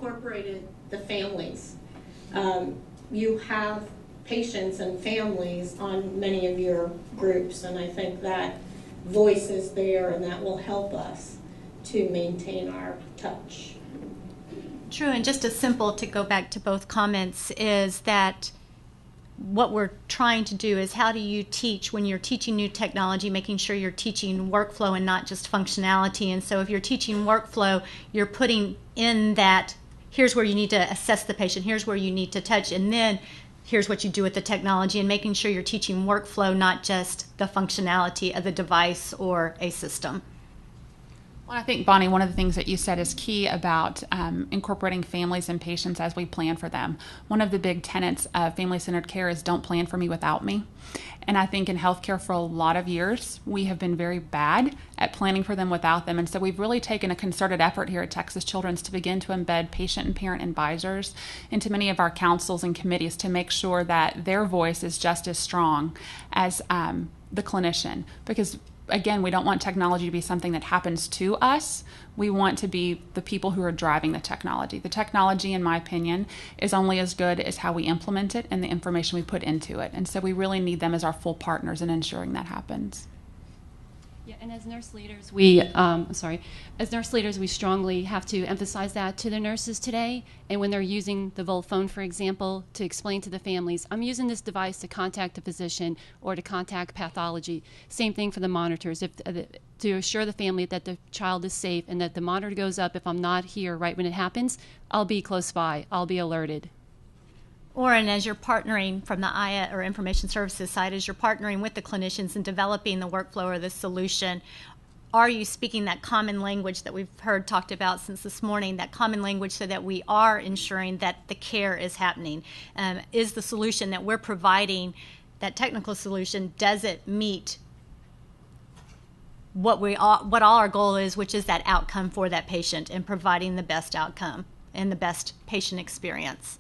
incorporated the families. You have patients and families on many of your groups, and I think that voice is there, and that will help us to maintain our touch. True, and just as simple, to go back to both comments, is that what we're trying to do is, how do you teach when you're teaching new technology, making sure you're teaching workflow and not just functionality. And so if you're teaching workflow, you're putting in that, here's where you need to assess the patient, here's where you need to touch, and then here's what you do with the technology, and making sure you're teaching workflow, not just the functionality of the device or a system. Well, I think, Bonnie, one of the things that you said is key about incorporating families and patients as we plan for them. One of the big tenets of family-centered care is don't plan for me without me. And I think in healthcare for a lot of years, we have been very bad at planning for them without them. And so we've really taken a concerted effort here at Texas Children's to begin to embed patient and parent advisors into many of our councils and committees to make sure that their voice is just as strong as the clinician. Because again, we don't want technology to be something that happens to us. We want to be the people who are driving the technology. The technology, in my opinion, is only as good as how we implement it and the information we put into it. And so we really need them as our full partners in ensuring that happens. Yeah, and as nurse leaders, we strongly have to emphasize that to the nurses today. And when they're using the Volt phone, for example, to explain to the families, I'm using this device to contact a physician or to contact pathology. Same thing for the monitors, to assure the family that the child is safe and that the monitor goes up. If I'm not here right when it happens, I'll be close by. I'll be alerted. Or, and as you're partnering from the IA or information services side, as you're partnering with the clinicians and developing the workflow or the solution, are you speaking that common language that we've heard talked about since this morning, that common language, so that we are ensuring that the care is happening? Is the solution that we're providing, that technical solution, does it meet what all our goal is, which is that outcome for that patient and providing the best outcome and the best patient experience?